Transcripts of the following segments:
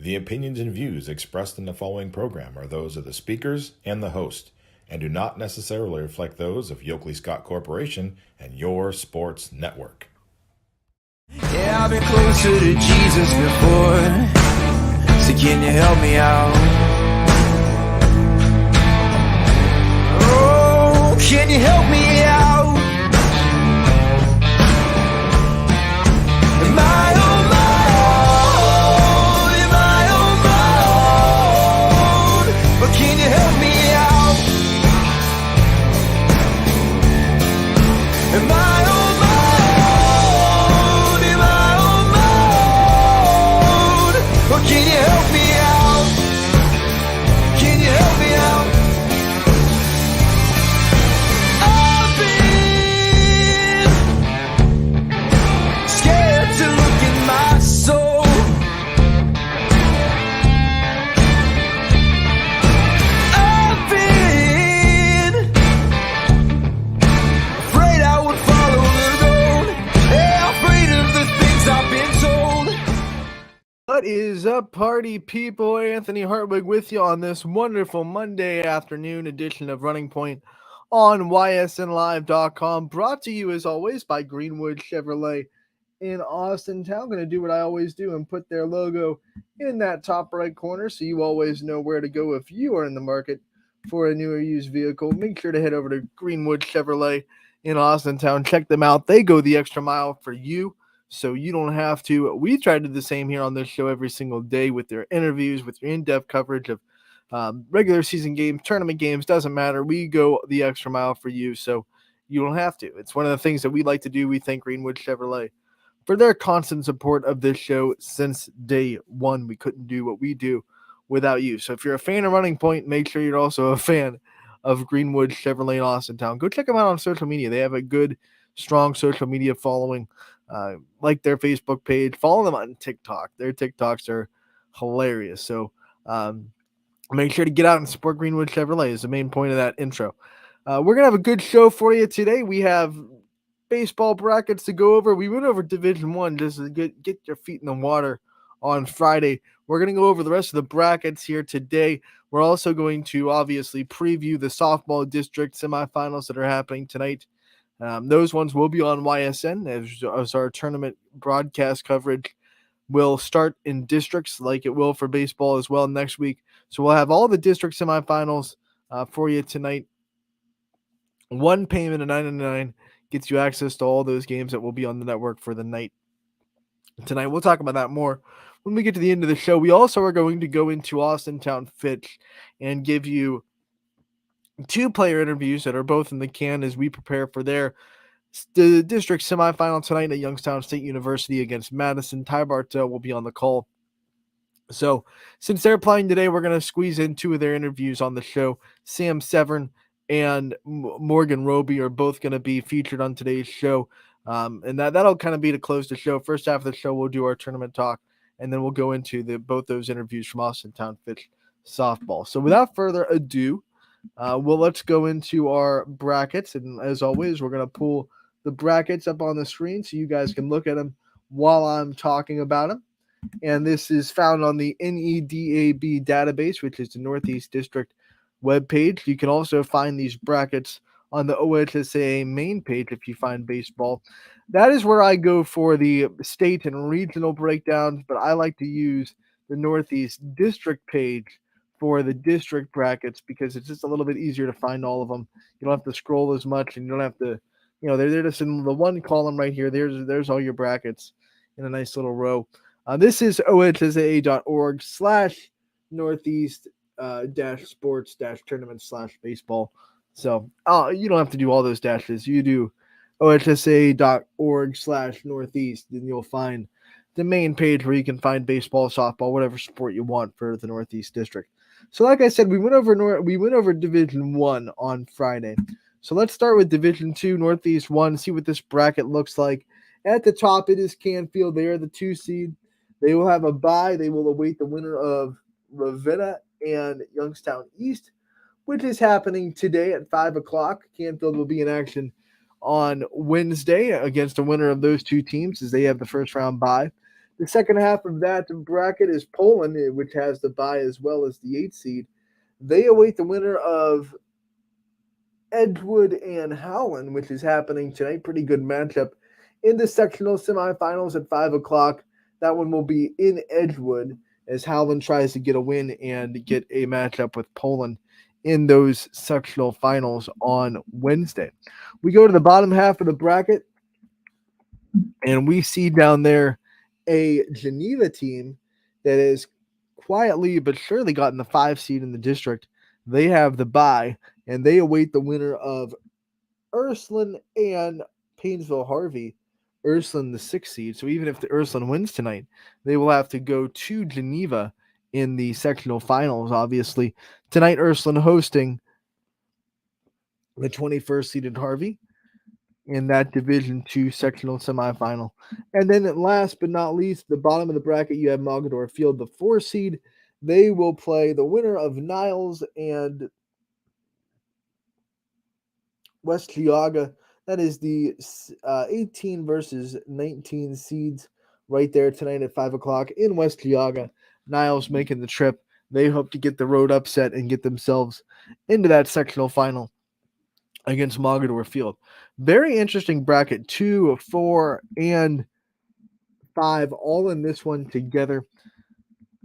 The opinions and views expressed in the following program are those of the speakers and the host, and do not necessarily reflect those of Yoakley Scott Corporation and your sports network. Yeah, I've been closer to Jesus before, so can you help me out? Oh, can you help me out? Am I on my own? Am I on my own? But can you help me out? Am I on my own? Am I on my own? But can you help me out? Can you help me out? I've been scared to look in my soul. I've been afraid I would follow the road. Yeah, afraid of the things I've been told. What is up, party people? Anthony Hartwig with you on this wonderful Monday afternoon edition of Running Point on ysnlive.com. Brought to you, as always, by Greenwood Chevrolet in Austin Town. Going to do what I always do and put their logo in that top right corner so you always know where to go if you are in the market for a new or used vehicle. Make sure to head over to Greenwood Chevrolet in Austin Town. Check them out. They go the extra mile for you, so you don't have to. We try to do the same here on this show every single day with their interviews, with your in-depth coverage of regular season games, tournament games, doesn't matter. We go the extra mile for you, so you don't have to. It's one of the things that we like to do. We thank Greenwood Chevrolet for their constant support of this show since day one. We couldn't do what we do without you. So if you're a fan of Running Point, make sure you're also a fan of Greenwood Chevrolet in Austin Town. Go check them out on social media. They have a good, strong social media following. Like their Facebook page, follow them on TikTok. Their TikToks are hilarious. So make sure to get out and support Greenwood Chevrolet is the main point of that intro. We're going to have a good show for you today. We have baseball brackets to go over. We went over Division One just to get your feet in the water on Friday. We're going to go over the rest of the brackets here today. We're also going to obviously preview the softball district semifinals that are happening tonight. Those ones will be on YSN as our tournament broadcast coverage will start in districts like it will for baseball as well next week. So we'll have all the district semifinals for you tonight. One payment of $9.99 gets you access to all those games that will be on the network for the night tonight. We'll talk about that more when we get to the end of the show. We also are going to go into Austin Town Fitch and give you two player interviews that are both in the can as we prepare for the district semifinal tonight at Youngstown State University against Madison. Ty Bartell will be on the call. So since they're playing today, we're going to squeeze in two of their interviews on the show. Sam Severn and Morgan Roby are both going to be featured on today's show. And that'll kind of be to close the show. First half of the show, we'll do our tournament talk, and then we'll go into both those interviews from Austin Town Fitch softball. So without further ado, let's go into our brackets. And as always, we're going to pull the brackets up on the screen so you guys can look at them while I'm talking about them. And this is found on the NEDAB database, which is the Northeast District webpage. You can also find these brackets on the OHSAA main page if you find baseball. That is where I go for the state and regional breakdowns, but I like to use the Northeast District page for the district brackets because it's just a little bit easier to find all of them. You don't have to scroll as much, and you don't have to, they're just in the one column right here. There's all your brackets in a nice little row. This is ohsaa.org/northeast -sports-tournament/baseball. So you don't have to do all those dashes. You do ohsaa.org/northeast, and you'll find the main page where you can find baseball, softball, whatever sport you want for the Northeast District. So like I said, we went over Division 1 on Friday. So let's start with Division 2, Northeast 1, see what this bracket looks like. At the top, it is Canfield. They are the 2 seed. They will have a bye. They will await the winner of Ravenna and Youngstown East, which is happening today at 5 o'clock. Canfield will be in action on Wednesday against the winner of those two teams as they have the first round bye. The second half of that bracket is Poland, which has the bye as well as the 8th seed. They await the winner of Edgewood and Howland, which is happening tonight. Pretty good matchup in the sectional semifinals at 5 o'clock. That one will be in Edgewood as Howland tries to get a win and get a matchup with Poland in those sectional finals on Wednesday. We go to the bottom half of the bracket, and we see down there a Geneva team that is quietly but surely gotten the 5 seed in the district. They have the bye, and they await the winner of Ursuline and Painesville Harvey. Ursuline, the 6th seed. So even if the Ursuline wins tonight, they will have to go to Geneva in the sectional finals, obviously. Tonight, Ursuline hosting the 21st seeded Harvey in that Division II sectional semifinal. And then last but not least, the bottom of the bracket, you have Mogador Field, the 4 seed. They will play the winner of Niles and West Geauga. That is the 18 versus 19 seeds right there tonight at 5 o'clock in West Geauga. Niles making the trip. They hope to get the road upset and get themselves into that sectional final against Mogador Field. Very interesting bracket, 2, 4, and 5 all in this one together.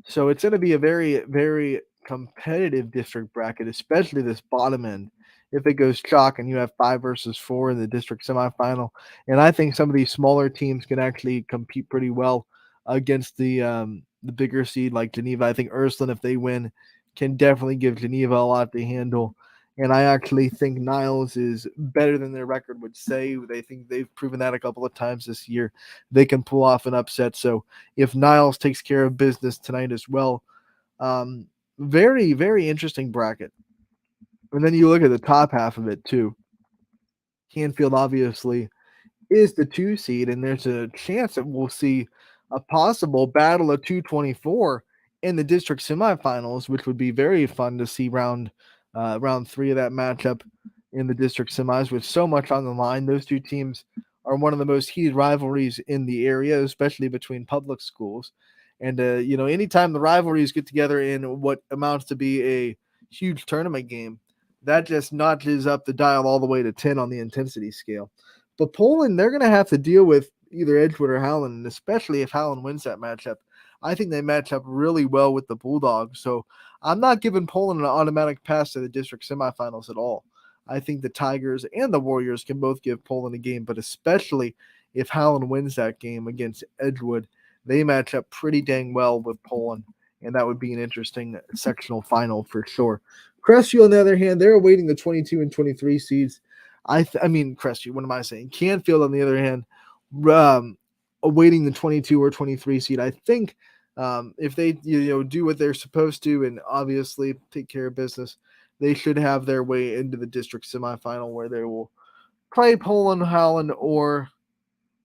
So it's going to be a very, very competitive district bracket, especially this bottom end. If it goes chalk and you have 5 versus 4 in the district semifinal, and I think some of these smaller teams can actually compete pretty well against the bigger seed like Geneva. I think Ursuline, if they win, can definitely give Geneva a lot to handle. And I actually think Niles is better than their record would say. They think they've proven that a couple of times this year. They can pull off an upset. So if Niles takes care of business tonight as well, very, very interesting bracket. And then you look at the top half of it too. Canfield obviously is the 2 seed, and there's a chance that we'll see a possible battle of 224 in the district semifinals, which would be very fun to see round 3 of that matchup in the district semis with so much on the line. Those two teams are one of the most heated rivalries in the area, especially between public schools. And anytime the rivalries get together in what amounts to be a huge tournament game, that just notches up the dial all the way to 10 on the intensity scale. But Poland, they're going to have to deal with either Edgewood or Howland, and especially if Howland wins that matchup. I think they match up really well with the Bulldogs. So I'm not giving Poland an automatic pass to the district semifinals at all. I think the Tigers and the Warriors can both give Poland a game, but especially if Howland wins that game against Edgewood, they match up pretty dang well with Poland, and that would be an interesting sectional final for sure. Crestview, on the other hand, they're awaiting the 22 and 23 seeds. Crestview, what am I saying? Canfield, on the other hand, awaiting the 22 or 23 seed. I think if they do what they're supposed to and obviously take care of business, they should have their way into the district semifinal where they will play Poland, Howland, or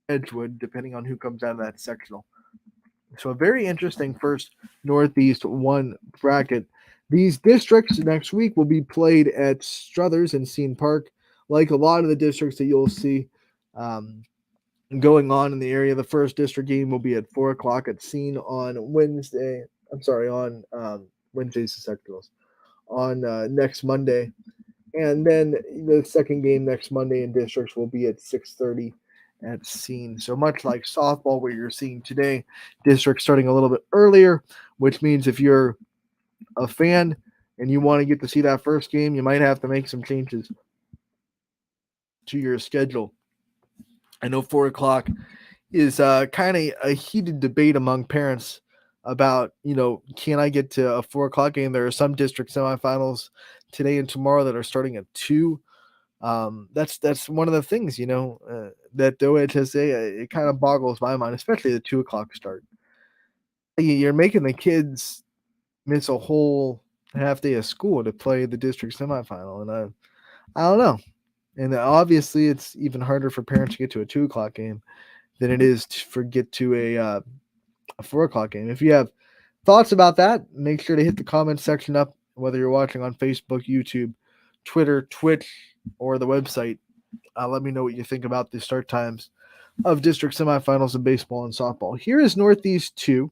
Edgewood, depending on who comes out of that sectional. So a very interesting first Northeast 1 bracket. These districts next week will be played at Struthers and Scene Park, like a lot of the districts that you'll see going on in the area. The first district game will be at 4 o'clock at Scene on Wednesday. On Wednesday's the sectionals. On next Monday. And then the second game next Monday in districts will be at 6:30 at Scene. So much like softball, where you're seeing today, districts starting a little bit earlier, which means if you're a fan and you want to get to see that first game, you might have to make some changes to your schedule. I know 4 o'clock is kind of a heated debate among parents about, can I get to a 4 o'clock game? There are some district semifinals today and tomorrow that are starting at 2. That's one of the things, that OHSA, it kind of boggles my mind, especially the 2 o'clock start. You're making the kids miss a whole half day of school to play the district semifinal. And I don't know. And obviously it's even harder for parents to get to a 2 o'clock game than it is to get to a 4 o'clock game. If you have thoughts about that, make sure to hit the comment section up, whether you're watching on Facebook, YouTube, Twitter, Twitch, or the website. Let me know what you think about the start times of district semifinals in baseball and softball. Here is Northeast 2.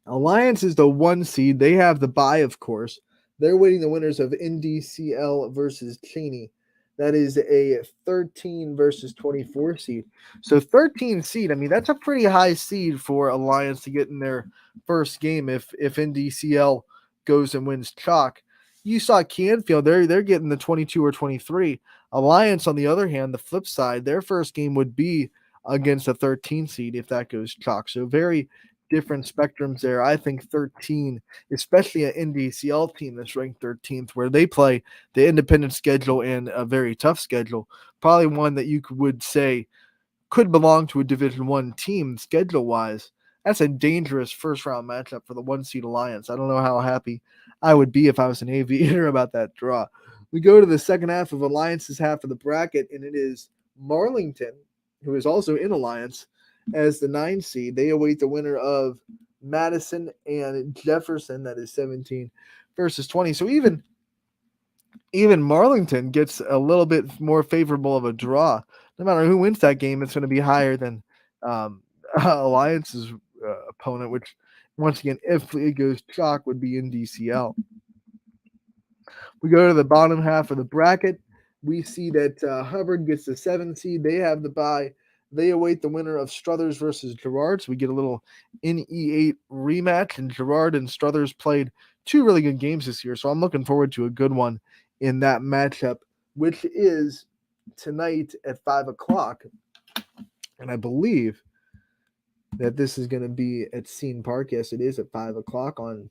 Alliance is the 1 seed. They have the bye, of course. They're waiting the winners of NDCL versus Cheney. That is a 13 versus 24 seed. So 13 seed, I mean, that's a pretty high seed for Alliance to get in their first game if NDCL goes and wins chalk. You saw Canfield, they're getting the 22 or 23. Alliance, on the other hand, the flip side, their first game would be against a 13 seed if that goes chalk. So very different spectrums there. I think 13, especially an NDCL team that's ranked 13th, where they play the independent schedule and a very tough schedule, probably one that you would say could belong to a Division One team schedule wise. That's a dangerous first round matchup for the 1 seed Alliance. I don't know how happy I would be if I was an aviator about that draw. We go to the second half of Alliance's half of the bracket, and it is Marlington, who is also in Alliance, as the 9 seed. They await the winner of Madison and Jefferson, that is 17 versus 20. So even Marlington gets a little bit more favorable of a draw. No matter who wins that game, it's going to be higher than Alliance's opponent, which, once again, if it goes chalk, would be in DCL. We go to the bottom half of the bracket. We see that Hubbard gets the 7 seed. They have the bye. They await the winner of Struthers versus Girard. So we get a little NE8 rematch, and Girard and Struthers played 2 really good games this year. So I'm looking forward to a good one in that matchup, which is tonight at 5 o'clock. And I believe that this is going to be at Scene Park. Yes, it is at 5 o'clock on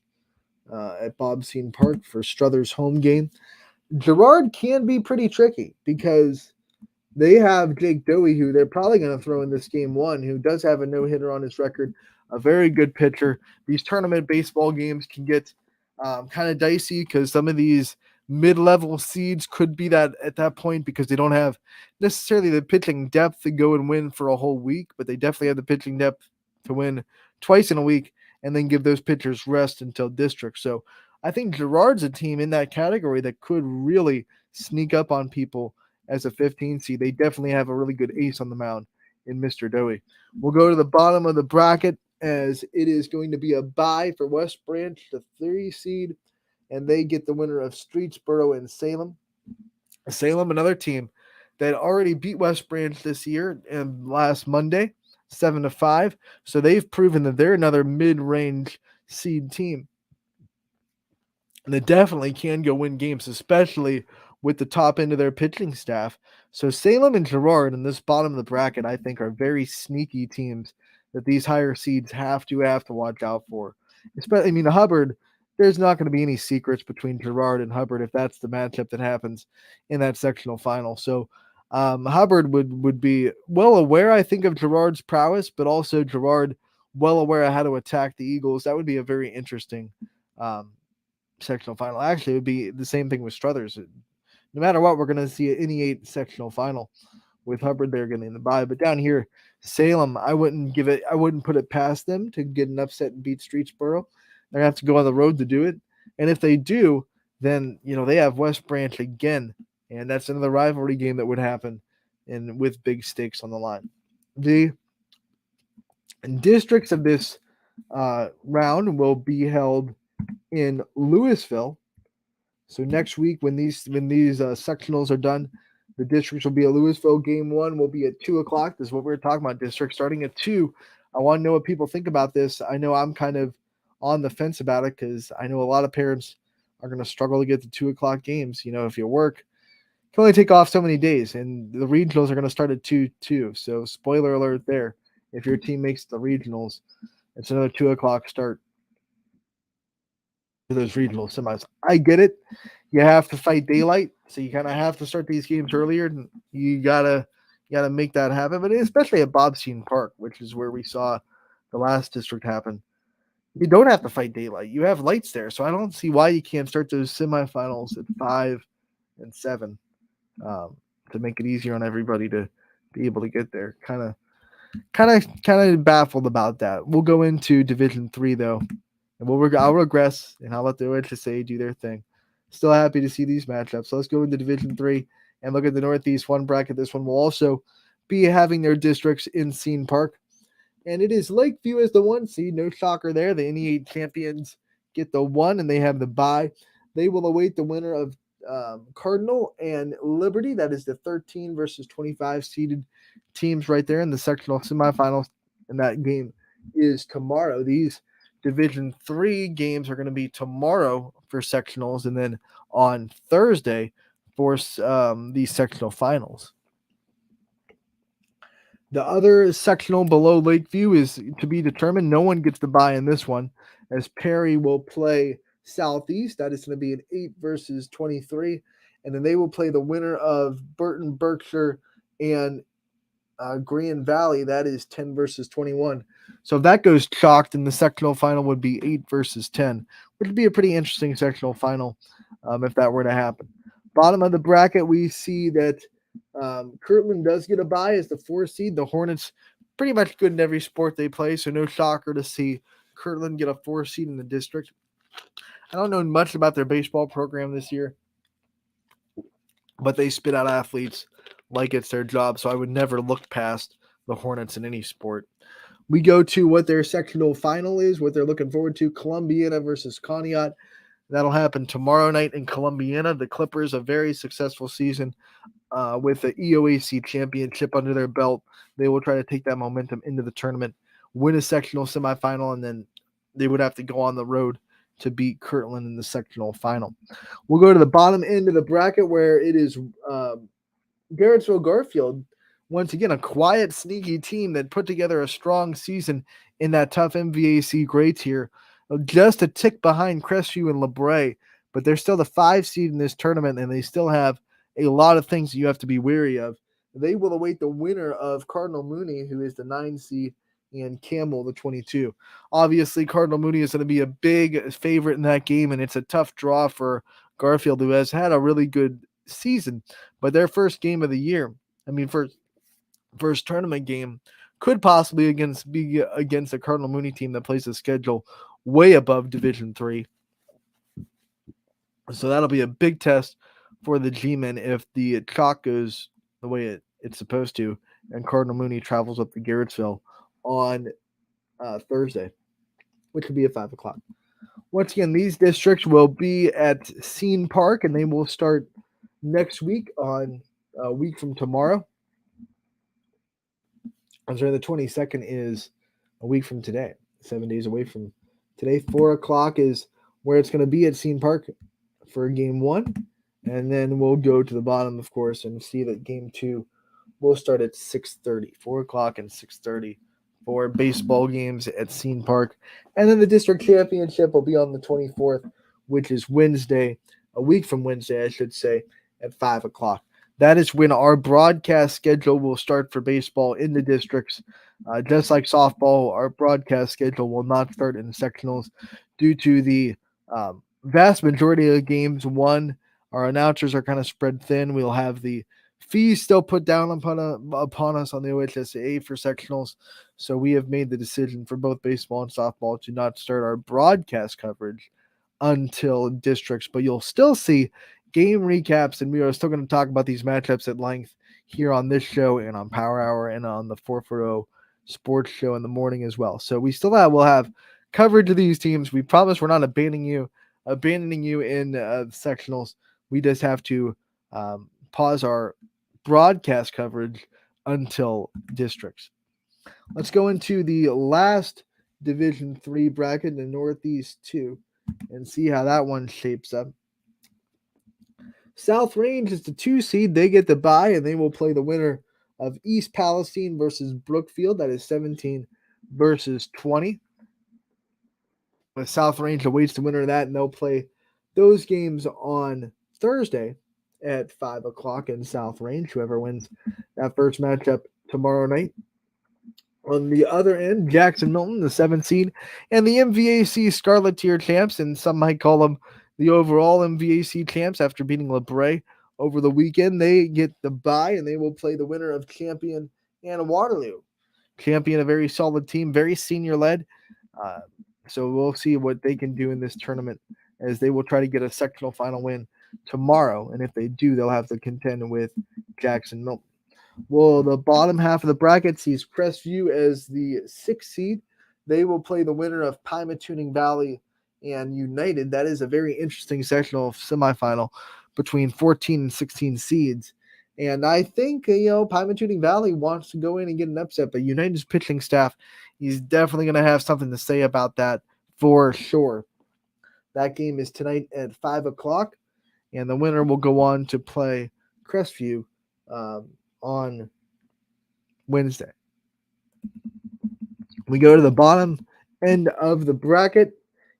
at Bob Scene Park for Struthers' home game. Girard can be pretty tricky because they have Jake Dowie, who they're probably going to throw in this game 1, who does have a no-hitter on his record, a very good pitcher. These tournament baseball games can get kind of dicey because some of these mid-level seeds could be that at that point because they don't have necessarily the pitching depth to go and win for a whole week, but they definitely have the pitching depth to win twice in a week and then give those pitchers rest until district. So I think Girard's a team in that category that could really sneak up on people as a 15 seed. They definitely have a really good ace on the mound in Mr. Dowie. We'll go to the bottom of the bracket as it is going to be a bye for West Branch, the 3 seed, and they get the winner of Streetsboro and Salem. Salem, another team that already beat West Branch this year and last Monday, 7-5. So they've proven that they're another mid-range seed team. And they definitely can go win games, especially with the top end of their pitching staff. So Salem and Girard in this bottom of the bracket, I think, are very sneaky teams that these higher seeds have to watch out for. Especially, I mean, Hubbard, there's not going to be any secrets between Girard and Hubbard if that's the matchup that happens in that sectional final. So Hubbard would be well aware, I think, of Girard's prowess, but also Girard well aware of how to attack the Eagles. That would be a very interesting sectional final. Actually, it would be the same thing with Struthers. No matter what, we're going to see an NE8 sectional final with Hubbard there getting the bye. But down here, Salem, I wouldn't put it past them to get an upset and beat Streetsboro. They're going to have to go on the road to do it. And if they do, then, they have West Branch again. And that's another rivalry game that would happen and with big stakes on the line. The districts of this round will be held in Louisville. So next week, when these sectionals are done, the districts will be at Louisville. Game 1 will be at 2 o'clock. This is what we were talking about, district starting at 2. I want to know what people think about this. I know I'm kind of on the fence about it because I know a lot of parents are going to struggle to get the 2 o'clock games. If you work, you can only take off so many days, and the regionals are going to start at 2 too. So spoiler alert there. If your team makes the regionals, it's another 2 o'clock start to those regional semis. I get it. You have to fight daylight, so you kind of have to start these games earlier. And you gotta make that happen. But especially at Bobstein Park, which is where we saw the last district happen, you don't have to fight daylight. You have lights there, so I don't see why you can't start those semifinals at 5 and 7 to make it easier on everybody to be able to get there. Kind of baffled about that. We'll go into Division 3 though. And I'll regress, and I'll let the OHSA do their thing. Still happy to see these matchups. So let's go into Division 3 and look at the Northeast 1 bracket. This one will also be having their districts in Scene Park. And it is Lakeview as the 1 seed. No shocker there. The NE8 champions get the 1 and they have the bye. They will await the winner of Cardinal and Liberty. That is the 13 versus 25 seeded teams right there in the sectional semifinals. And that game is tomorrow. These Division 3 games are going to be tomorrow for sectionals and then on Thursday for the sectional finals. The other sectional below Lakeview is to be determined. No one gets to bye in this one, as Perry will play Southeast. That is going to be an 8 versus 23. And then they will play the winner of Burton, Berkshire, and Grand Valley. That is 10 versus 21. So if that goes chalked, then the sectional final would be 8 versus 10, which would be a pretty interesting sectional final if that were to happen. Bottom of the bracket, we see that Kirtland does get a bye as the 4 seed. The Hornets pretty much good in every sport they play, so no shocker to see Kirtland get a 4 seed in the district. I don't know much about their baseball program this year, but they spit out athletes like it's their job, so I would never look past the Hornets in any sport. We go to what their sectional final is, what they're looking forward to. Columbiana versus Conneaut. That'll happen tomorrow night in Columbiana. The Clippers, a very successful season with the EOAC championship under their belt. They will try to take that momentum into the tournament, win a sectional semifinal, and then they would have to go on the road to beat Kirtland in the sectional final. We'll go to the bottom end of the bracket where it is Garrettsville Garfield. Once again, a quiet, sneaky team that put together a strong season in that tough MVAC gray tier, just a tick behind Crestview and LeBray, but they're still the 5 seed in this tournament, and they still have a lot of things you have to be wary of. They will await the winner of Cardinal Mooney, who is the 9 seed, and Campbell, the 22. Obviously, Cardinal Mooney is going to be a big favorite in that game, and it's a tough draw for Garfield, who has had a really good season, but their first game of the year, first tournament game, could possibly be against a Cardinal Mooney team that plays a schedule way above Division 3. So that'll be a big test for the G-men if the chalk goes the way it's supposed to, and Cardinal Mooney travels up to Garrettsville on Thursday, which will be at 5 o'clock. Once again, these districts will be at Scene Park, and they will start next week on a week from tomorrow. I'm sorry, the 22nd is a week from today, 7 days away from today. 4 o'clock is where it's going to be at Scene Park for game 1. And then we'll go to the bottom, of course, and see that game 2 will start at 6:30, 4 o'clock and 6:30 for baseball games at Scene Park. And then the district championship will be on the 24th, which is Wednesday, a week from Wednesday, I should say, at 5 o'clock. That is when our broadcast schedule will start for baseball in the districts. Just like softball, our broadcast schedule will not start in sectionals due to the vast majority of games won. Our announcers are kind of spread thin. We'll have the fees still put down upon us on the OHSAA for sectionals. So we have made the decision for both baseball and softball to not start our broadcast coverage until districts. But you'll still see game recaps, and we are still going to talk about these matchups at length here on this show and on Power Hour and on the 440 Sports Show in the morning as well. So we'll have coverage of these teams. We promise we're not abandoning you in sectionals. We just have to pause our broadcast coverage until districts. Let's go into the last Division 3 bracket, the Northeast 2, and see how that one shapes up. South Range is the 2 seed. They get the bye, and they will play the winner of East Palestine versus Brookfield. That is 17 versus 20. The South Range awaits the winner of that, and they'll play those games on Thursday at 5 o'clock in South Range. Whoever wins that first matchup tomorrow night. On the other end, Jackson Milton, the 7th seed, and the MVAC Scarlet Tier champs, and some might call them the overall MVAC champs after beating LeBray over the weekend. They get the bye, and they will play the winner of Champion and Waterloo. Champion, a very solid team, very senior-led. So we'll see what they can do in this tournament as they will try to get a sectional final win tomorrow. And if they do, they'll have to contend with Jackson Milton. Well, the bottom half of the bracket sees Crestview as the 6th seed. They will play the winner of Pymatuning Valley and United. That is a very interesting sectional semifinal between 14 and 16 seeds. And I think, Pymatuning Valley wants to go in and get an upset, but United's pitching staff, he's definitely going to have something to say about that for sure. That game is tonight at 5 o'clock, and the winner will go on to play Crestview on Wednesday. We go to the bottom end of the bracket.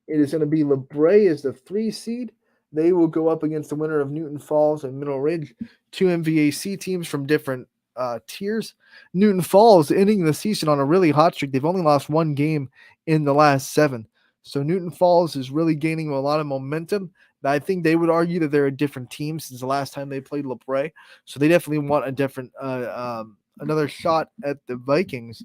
It is going to be LeBray as the 3 seed. They will go up against the winner of Newton Falls and Mineral Ridge, two MVAC teams from different tiers. Newton Falls ending the season on a really hot streak. They've only lost one game in the last 7. So Newton Falls is really gaining a lot of momentum. I think they would argue that they're a different team since the last time they played LeBray. So they definitely want a different, another shot at the Vikings.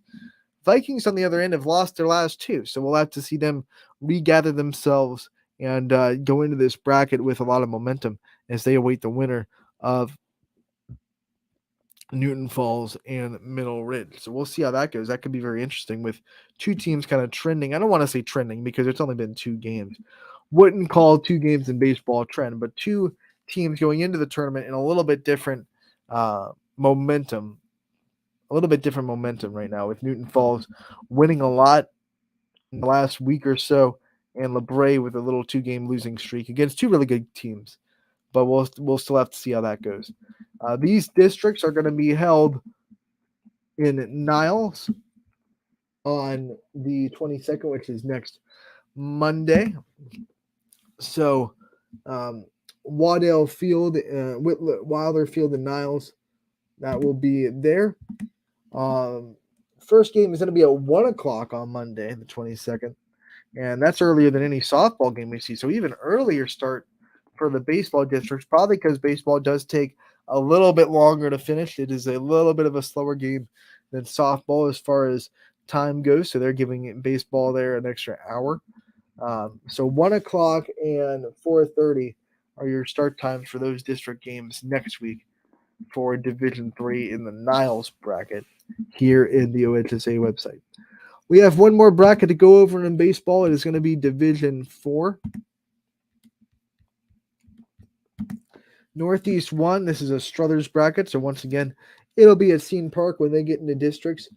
Vikings, on the other end, have lost their last 2, so we'll have to see them regather themselves and go into this bracket with a lot of momentum as they await the winner of Newton Falls and Middle Ridge. So we'll see how that goes. That could be very interesting with 2 teams kind of trending. I don't want to say trending because it's only been 2 games. Wouldn't call 2 games in baseball a trend, but 2 teams going into the tournament in a little bit different momentum. A little bit different momentum right now with Newton Falls winning a lot in the last week or so, and LeBray with a little 2-game losing streak against 2 really good teams. But we'll still have to see how that goes. These districts are going to be held in Niles on the 22nd, which is next Monday. So Waddell Field, Wilder Field, and Niles, that will be there. First game is going to be at 1 o'clock on Monday, the 22nd, and that's earlier than any softball game we see. So even earlier start for the baseball districts, probably because baseball does take a little bit longer to finish. It is a little bit of a slower game than softball as far as time goes, so they're giving baseball there an extra hour. So 1 o'clock and 4:30 are your start times for those district games next week for Division 3 in the Niles bracket here in the OHSA website. We have one more bracket to go over in baseball. It is going to be Division 4. Northeast 1, this is a Struthers bracket, so once again, it'll be at Scene Park when they get into districts.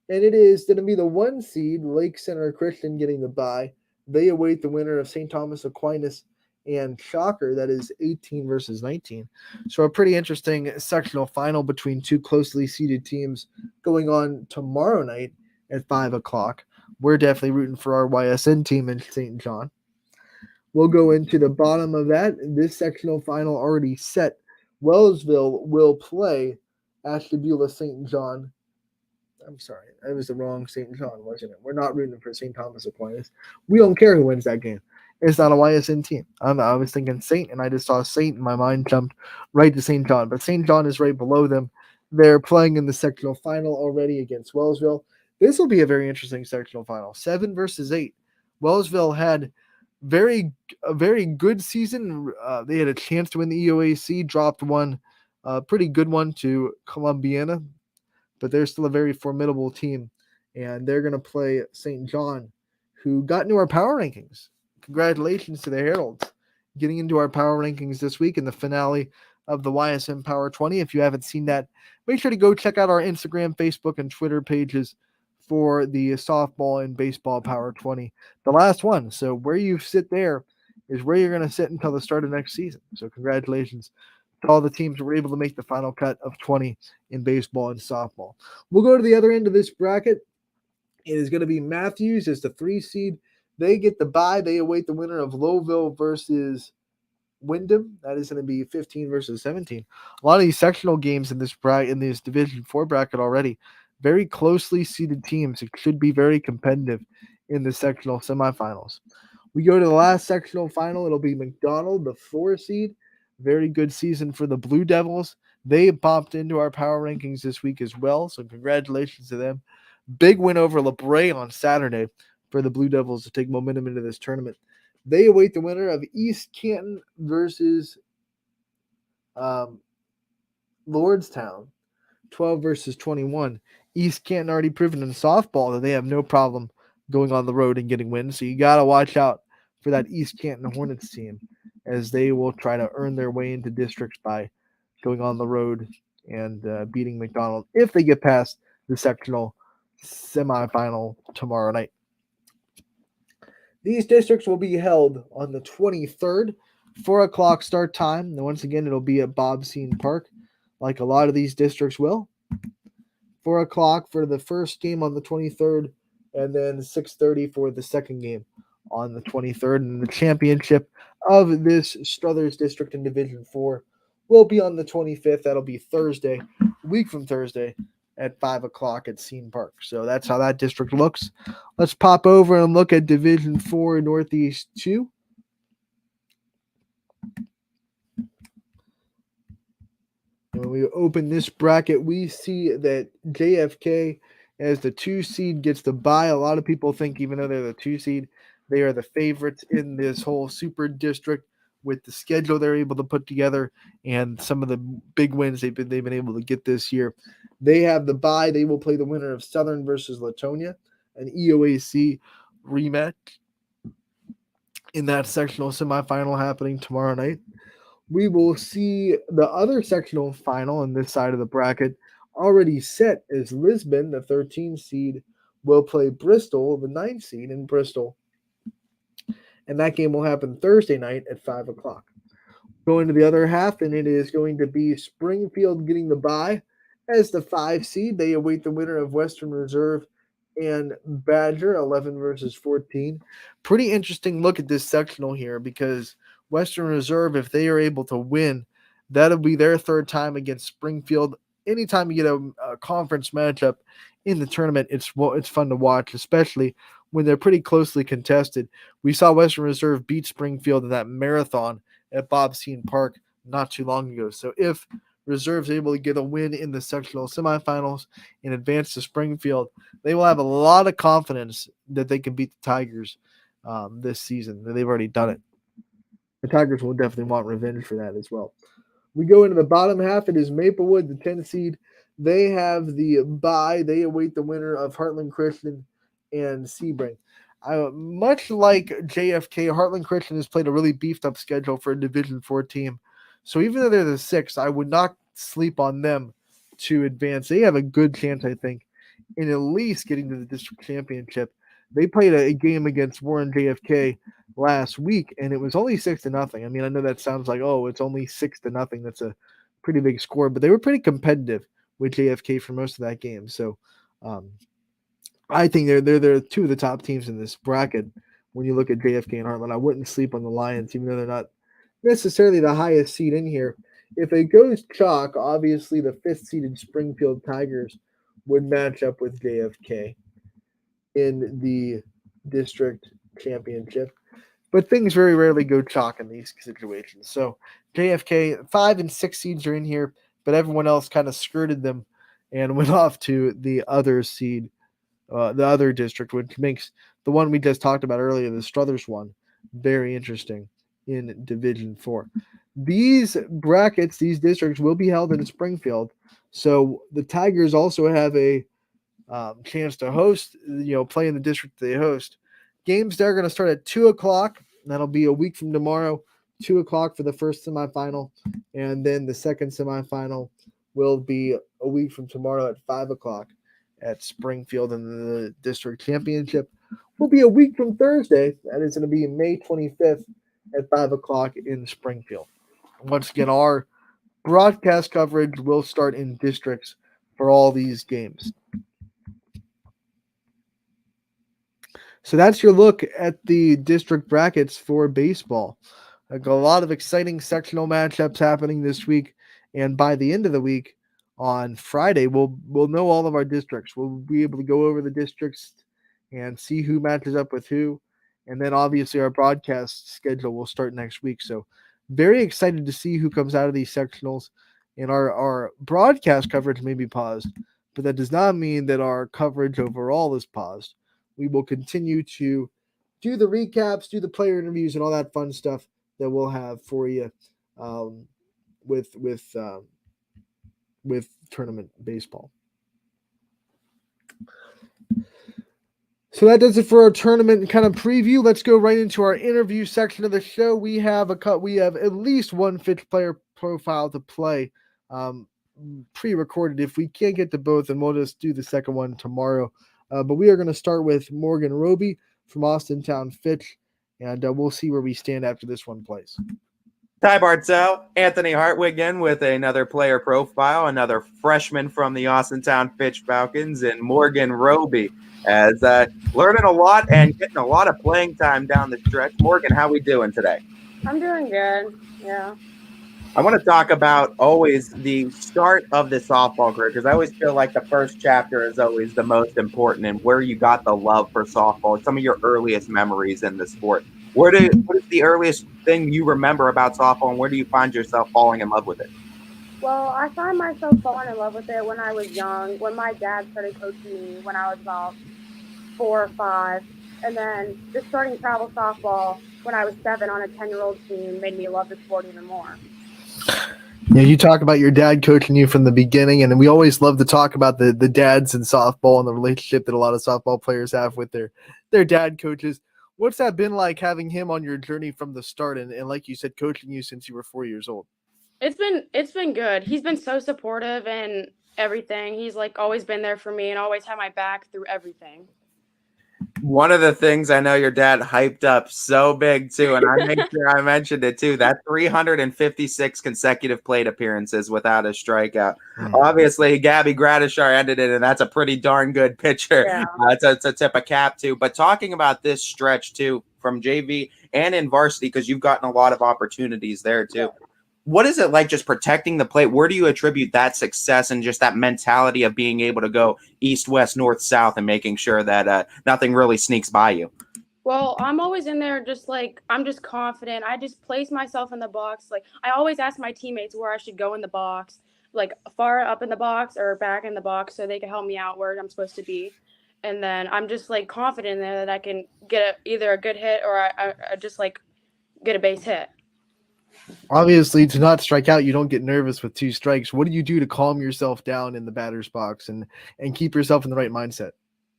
And it is going to be the 1 seed, Lake Center Christian, getting the bye. They await the winner of St. Thomas Aquinas and Shocker. That is 18 versus 19. So a pretty interesting sectional final between 2 closely seeded teams going on tomorrow night at 5 o'clock. We're definitely rooting for our YSN team in St. John. We'll go into the bottom of that. This sectional final already set. Wellsville will play Ashtabula St. John. I'm sorry, that was the wrong St. John, wasn't it? We're not rooting for St. Thomas Aquinas. We don't care who wins that game. It's not a YSN team. I was thinking Saint, and I just saw Saint, and my mind jumped right to St. John. But St. John is right below them. They're playing in the sectional final already against Wellsville. This will be a very interesting sectional final. 7 versus 8. Wellsville had a very good season. They had a chance to win the EOAC, dropped one pretty good one to Columbiana, but they're still a very formidable team, and they're going to play St. John, who got into our power rankings. Congratulations to the Heralds getting into our power rankings this week in the finale of the YSM Power 20. If you haven't seen that, make sure to go check out our Instagram, Facebook, and Twitter pages for the softball and baseball Power 20, the last one. So where you sit there is where you're going to sit until the start of next season. So congratulations to all the teams who were able to make the final cut of 20 in baseball and softball. We'll go to the other end of this bracket. It is going to be Matthews as the 3 seed. They get the bye. They await the winner of Lowville versus Wyndham. That is going to be 15 versus 17. A lot of these sectional games in this Division 4 bracket already. Very closely seeded teams. It should be very competitive in the sectional semifinals. We go to the last sectional final. It'll be McDonald, the 4 seed. Very good season for the Blue Devils. They popped into our power rankings this week as well, so congratulations to them. Big win over LeBray on Saturday for the Blue Devils to take momentum into this tournament. They await the winner of East Canton versus Lordstown. 12 versus 21. East Canton already proven in softball that they have no problem going on the road and getting wins. So you got to watch out for that East Canton Hornets team, as they will try to earn their way into districts by going on the road and beating McDonald if they get past the sectional semifinal tomorrow night. These districts will be held on the 23rd, 4 o'clock start time. And once again, it'll be at Bob Sean Park, like a lot of these districts will. 4 o'clock for the first game on the 23rd, and then 6:30 for the second game on the 23rd. And the championship of this Struthers district in Division 4 will be on the 25th. That'll be Thursday, a week from Thursday, at 5 o'clock at Sean Park. So that's how that district looks. Let's pop over and look at Division 4 Northeast 2. When we open this bracket, we see that JFK as the 2 seed gets the bye. A lot of people think, even though they're the 2 seed, they are the favorites in this whole super district with the schedule they're able to put together and some of the big wins they've been able to get this year. They have the bye. They will play the winner of Southern versus Latonia, an EOAC rematch in that sectional semifinal happening tomorrow night. We will see the other sectional final on this side of the bracket already set, as Lisbon, the 13 seed, will play Bristol, the 9 seed in Bristol. And that game will happen Thursday night at 5 o'clock. Going to the other half, and it is going to be Springfield getting the bye as the 5 seed. They await the winner of Western Reserve and Badger, 11 versus 14. Pretty interesting look at this sectional here, because Western Reserve, if they are able to win, that'll be their third time against Springfield. Anytime you get a conference matchup in the tournament, it's fun to watch, especially when they're pretty closely contested. We saw Western Reserve beat Springfield in that marathon at Bob Sean Park not too long ago. So if Reserve's able to get a win in the sectional semifinals and advance to Springfield, they will have a lot of confidence that they can beat the Tigers this season. They've already done it. The Tigers will definitely want revenge for that as well. We go into the bottom half. It is Maplewood, the 10 seed. They have the bye. They await the winner of Heartland Christian and Sebring. Much like JFK, Heartland Christian has played a really beefed up schedule for a Division 4 team. So even though they're the 6th, I would not sleep on them to advance. They have a good chance, I think, in at least getting to the district championship. They played a game against Warren JFK last week, and it was only 6-0. I mean, I know that sounds like, oh, it's only 6-0. That's a pretty big score, but they were pretty competitive with JFK for most of that game. So I think they're 2 of the top teams in this bracket when you look at JFK and Heartland. I wouldn't sleep on the Lions, even though they're not necessarily the highest seed in here. If it goes chalk, obviously the 5th seeded Springfield Tigers would match up with JFK in the district championship. But things very rarely go chalk in these situations. So JFK, 5 and 6 seeds are in here, but everyone else kind of skirted them and went off to the other seed, the other district, which makes the one we just talked about earlier, the Struthers one, very interesting in Division 4. These brackets, these districts will be held in Springfield. So the Tigers also have a chance to host, play in the district they host. Games there are going to start at 2 o'clock. That'll be a week from tomorrow, 2 o'clock for the first semifinal. And then the second semifinal will be a week from tomorrow at 5 o'clock at Springfield. And the district championship will be a week from Thursday. That is going to be May 25th at 5 o'clock in Springfield. Once again, our broadcast coverage will start in districts for all these games. So that's your look at the district brackets for baseball. Like, a lot of exciting sectional matchups happening this week, and by the end of the week on Friday, we'll know all of our districts. We'll be able to go over the districts and see who matches up with who, and then obviously our broadcast schedule will start next week. So very excited to see who comes out of these sectionals, and our broadcast coverage may be paused, but that does not mean that our coverage overall is paused. We will continue to do the recaps, do the player interviews, and all that fun stuff that we'll have for you with tournament baseball. So that does it for our tournament kind of preview. Let's go right into our interview section of the show. We have at least one Fitch player profile to play, pre-recorded. If we can't get to both, then we'll just do the second one tomorrow. But we are going to start with Morgan Roby from Austintown Fitch, and we'll see where we stand after this one plays. Ty Bartell, Anthony Hartwig in with another player profile, another freshman from the Austintown Fitch Falcons, and Morgan Roby as learning a lot and getting a lot of playing time down the stretch. Morgan, how we doing today? I'm doing good. Yeah. I want to talk about always the start of the softball career because I always feel like the first chapter is always the most important and where you got the love for softball, some of your earliest memories in the sport. What is the earliest thing you remember about softball, and where do you find yourself falling in love with it? Well, I find myself falling in love with it when I was young, when my dad started coaching me when I was about 4 or 5. And then just starting travel softball when I was 7 on a 10-year-old team made me love the sport even more. Yeah, you talk about your dad coaching you from the beginning, and we always love to talk about the dads in softball and the relationship that a lot of softball players have with their dad coaches. What's that been like having him on your journey from the start and like you said, coaching you since you were 4 years old? It's been good. He's been so supportive and everything. He's like always been there for me and always had my back through everything. One of the things I know your dad hyped up so big too, and I made sure I mentioned it too, that 356 consecutive plate appearances without a strikeout. Obviously, Gabby Gradishar ended it, and that's a pretty darn good pitcher to tip a cap to. But talking about this stretch too, from JV and in varsity, because you've gotten a lot of opportunities there too. Yeah. What is it like just protecting the plate? Where do you attribute that success and just that mentality of being able to go east, west, north, south and making sure that nothing really sneaks by you? Well, I'm always in there just like I'm just confident. I just place myself in the box. Like I always ask my teammates where I should go in the box, like far up in the box or back in the box so they can help me out where I'm supposed to be. And then I'm just like confident in there that I can get either a good hit or I just like get a base hit. Obviously, to not strike out, you don't get nervous with 2 strikes. What do you do to calm yourself down in the batter's box and keep yourself in the right mindset?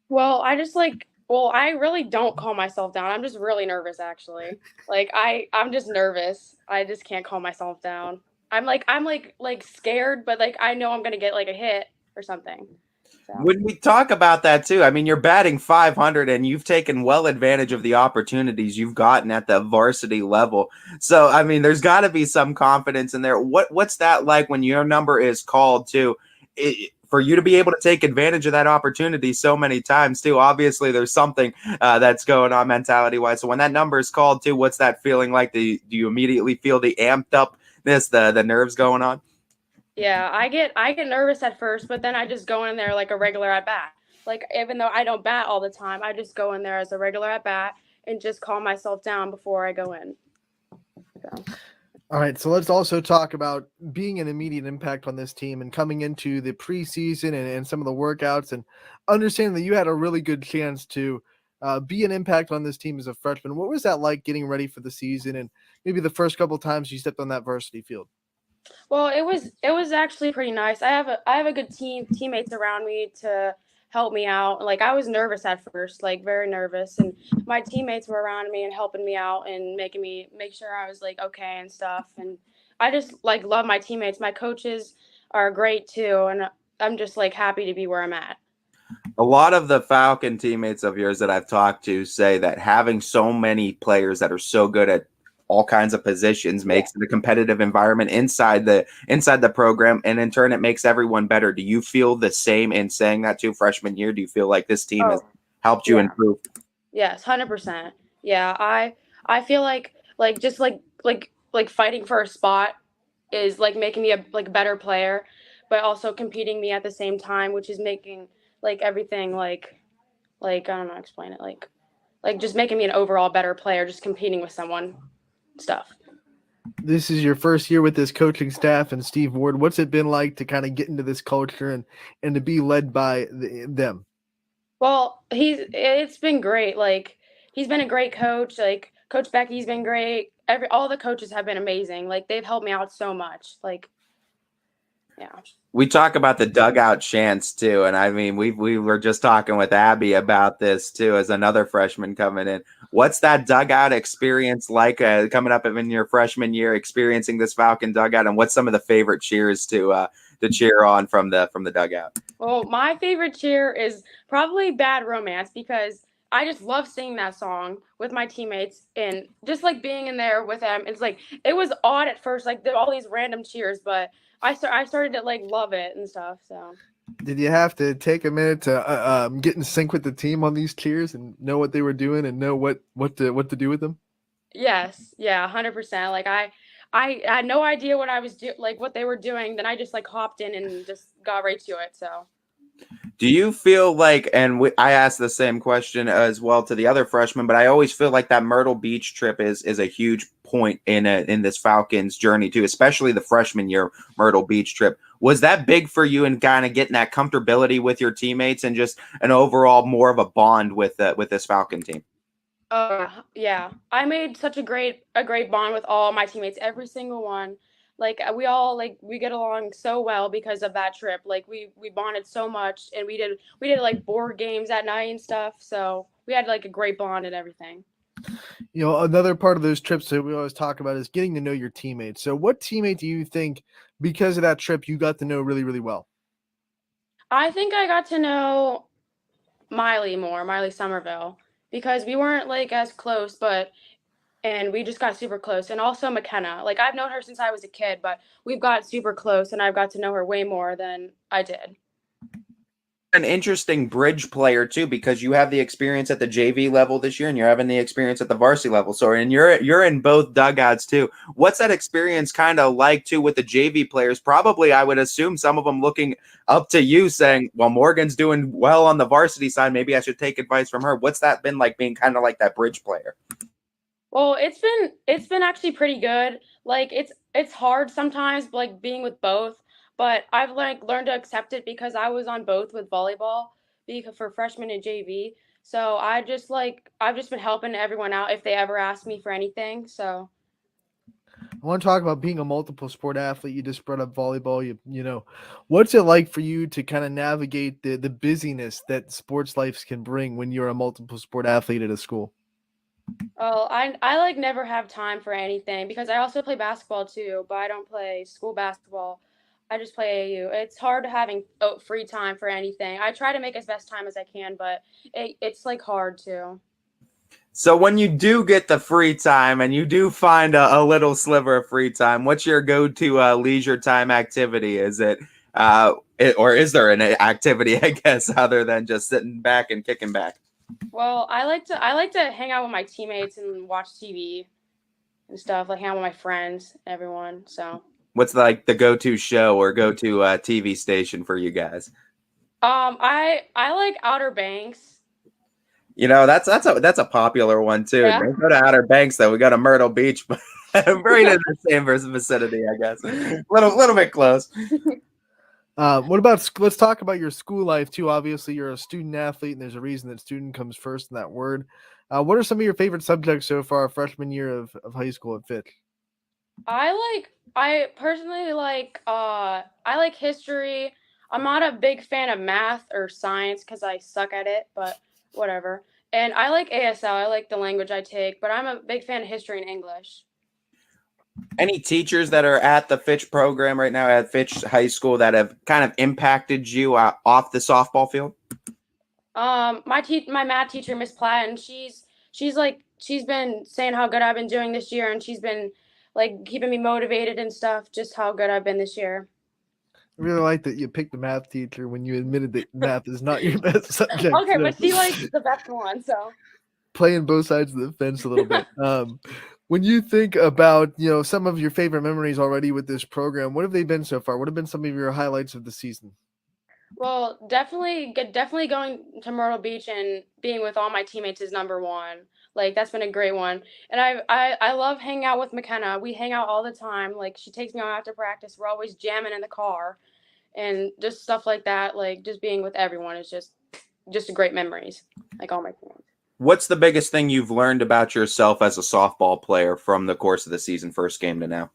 Well, I really don't calm myself down. I'm just really nervous, actually. Like I'm just nervous. I just can't calm myself down. I'm scared, but like I know I'm gonna get like a hit or something. So. When we talk about that too, I mean, you're batting 500 and you've taken well advantage of the opportunities you've gotten at the varsity level. So, I mean, there's got to be some confidence in there. What's that like when your number is called too? For you to be able to take advantage of that opportunity so many times too, obviously there's something that's going on mentality wise. So when that number is called too, what's that feeling like? Do you immediately feel the amped upness, the nerves going on? Yeah, I get nervous at first, but then I just go in there like a regular at bat. Like even though I don't bat all the time, I just go in there as a regular at bat and just calm myself down before I go in. So. All right, so let's also talk about being an immediate impact on this team and coming into the preseason and some of the workouts and understanding that you had a really good chance to be an impact on this team as a freshman. What was that like getting ready for the season and maybe the first couple of times you stepped on that varsity field? Well, it was actually pretty nice. I have a good teammates around me to help me out. Like I was nervous at first, like very nervous, and my teammates were around me and helping me out and making me make sure I was like okay and stuff. And I just like love my teammates. My coaches are great too, and I'm just like happy to be where I'm at. A lot of the Falcon teammates of yours that I've talked to say that having so many players that are so good at all kinds of positions makes it a competitive environment inside the program, and in turn it makes everyone better. Do you feel the same in saying that too freshman year? Do you feel like this team has helped you improve? Yes, 100%. Yeah, I feel like just like fighting for a spot is like making me a better player, but also competing me at the same time, which is making like everything like I don't know how to explain it, like just making me an overall better player, just competing with someone stuff. This is your first year with this coaching staff and Steve Ward. What's it been like to kind of get into this culture and to be led by them? Well, it's been great. Like he's been a great coach. Like Coach Becky's been great. All the coaches have been amazing. Like they've helped me out so much. Like Yeah. We talk about the dugout chants too, and I mean we were just talking with Abby about this too as another freshman coming in. What's that dugout experience like coming up in your freshman year, experiencing this Falcon dugout, and what's some of the favorite cheers to cheer on from the dugout? Well, my favorite cheer is probably Bad Romance because I just love singing that song with my teammates and just like being in there with them. It's like it was odd at first, like all these random cheers, but I started to like love it and stuff. So Did you have to take a minute to get in sync with the team on these cheers and know what they were doing and know what to do with them? yes, yeah, 100%. Like I had no idea what I was like what they were doing. Then I just like hopped in and just got right to it. So. Do you feel like, and I asked the same question as well to the other freshmen, but I always feel like that Myrtle Beach trip is a huge point in this Falcons journey too, especially the freshman year Myrtle Beach trip. Was that big for you in kind of getting that comfortability with your teammates and just an overall more of a bond with this Falcon team? Yeah. I made such a great bond with all my teammates, every single one. Like we all like we get along so well because of that trip. Like we bonded so much and we did like board games at night and stuff. So we had like a great bond and everything. You know, another part of those trips that we always talk about is getting to know your teammates. So what teammate do you think because of that trip you got to know really, really well? I think I got to know Miley Somerville, because we weren't like as close, but and we just got super close. And also McKenna. Like I've known her since I was a kid, but we've got super close and I've got to know her way more than I did. An interesting bridge player too, because you have the experience at the JV level this year and you're having the experience at the varsity level. So, and you're in both dugouts too. What's that experience kind of like too with the JV players? Probably, I would assume some of them looking up to you saying, well, Morgan's doing well on the varsity side. Maybe I should take advice from her. What's that been like being kind of like that bridge player? Well, it's been actually pretty good. Like it's hard sometimes like being with both, but I've like learned to accept it because I was on both with volleyball because for freshman and JV. So I've just been helping everyone out if they ever ask me for anything. So I want to talk about being a multiple sport athlete. You just brought up volleyball. You know, what's it like for you to kind of navigate the busyness that sports life can bring when you're a multiple sport athlete at a school? oh, I like never have time for anything because I also play basketball too, but I don't play school basketball. I just play AU. It's hard having free time for anything. I try to make as best time as I can, but it's like hard too. So when you do get the free time and you do find a little sliver of free time, what's your go-to leisure time activity? Is or is there an activity, I guess, other than just sitting back and kicking back? Well, I like to hang out with my teammates and watch TV and stuff, like hang out with my friends, everyone. So, What's like the go-to show or go-to TV station for you guys? I like Outer Banks. You know, that's a popular one too. Yeah. Don't go to Outer Banks though. We go to Myrtle Beach, but right in the same vicinity, I guess. Little bit close. What about let's talk about your school life too. Obviously, you're a student athlete, and there's a reason that student comes first in that word. What are some of your favorite subjects so far, freshman year of high school at Fitch? I personally like I like history. I'm not a big fan of math or science because I suck at it, but whatever. And I like ASL. I like the language I take, but I'm a big fan of history and English. Any teachers that are at the Fitch program right now at Fitch High School that have kind of impacted you off the softball field? My math teacher, Miss Platt, and she's been saying how good I've been doing this year, and she's been like keeping me motivated and stuff. Just how good I've been this year. I really like that you picked the math teacher when you admitted that math is not your best subject. Okay, so but she likes the best one, so. playing both sides of the fence a little bit. When you think about some of your favorite memories already with this program, what have they been so far? What have been some of your highlights of the season? Well, definitely going to Myrtle Beach and being with all my teammates is number one. Like that's been a great one. And I love hanging out with McKenna. We hang out all the time. Like she takes me out after practice. We're always jamming in the car and just stuff like that. Like just being with everyone is just great memories. Like all my friends. What's the biggest thing you've learned about yourself as a softball player from the course of the season, first game to now?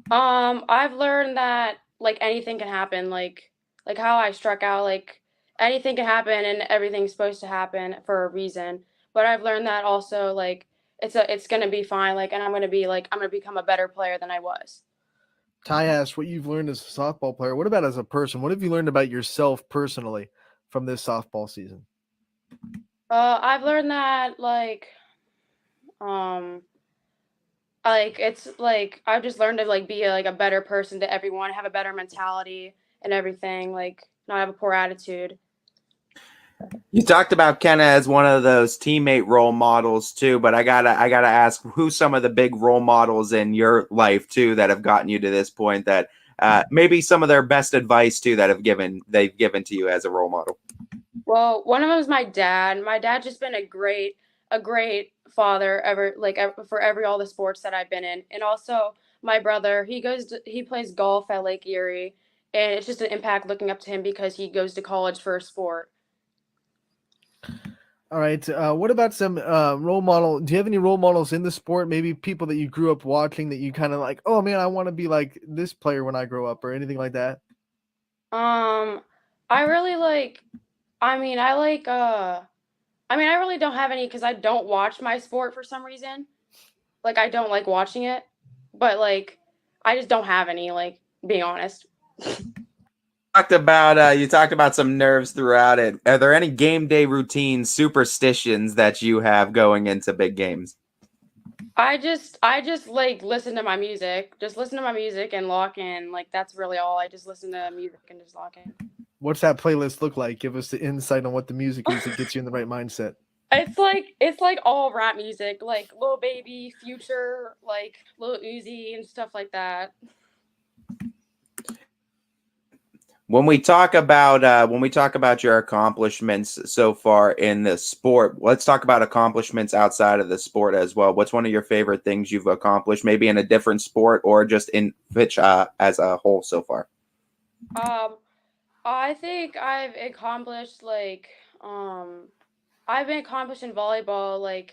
I've learned that like anything can happen, like how I struck out, like anything can happen and everything's supposed to happen for a reason. But I've learned that also, like it's gonna be fine, like, and I'm gonna become a better player than I was. Ty asked what you've learned as a softball player. What about as a person? What have you learned about yourself personally from this softball season? I've learned that um it's like I've just learned to like be like a better person to everyone, have a better mentality and everything, like not have a poor attitude. You talked about Kenna as one of those teammate role models too, but I gotta ask, who's some of the big role models in your life too that have gotten you to this point, that maybe some of their best advice too that they've given to you as a role model? Well, one of them is my dad. My dad's just been a great father for all the sports that I've been in. And also my brother, he plays golf at Lake Erie, and it's just an impact looking up to him because he goes to college for a sport. All right. What about some role model? Do you have any role models in the sport? Maybe people that you grew up watching that you kind of like, oh man, I want to be like this player when I grow up, or anything like that? I really like, I mean, I like, I really don't have any because I don't watch my sport for some reason. Like, I don't like watching it, but like, I just don't have any, like, being honest. You talked about some nerves throughout it. Are there any game day routines, superstitions that you have going into big games? I just like listen to my music. Just listen to my music and lock in. Like that's really all. I just listen to music and just lock in. What's that playlist look like? Give us the insight on what the music is that gets you in the right mindset. It's like all rap music, like Lil Baby, Future, like Lil Uzi and stuff like that. When we talk about your accomplishments so far in the sport, let's talk about accomplishments outside of the sport as well. What's one of your favorite things you've accomplished, maybe in a different sport or just in pitch as a whole so far? I think I've been accomplished in volleyball,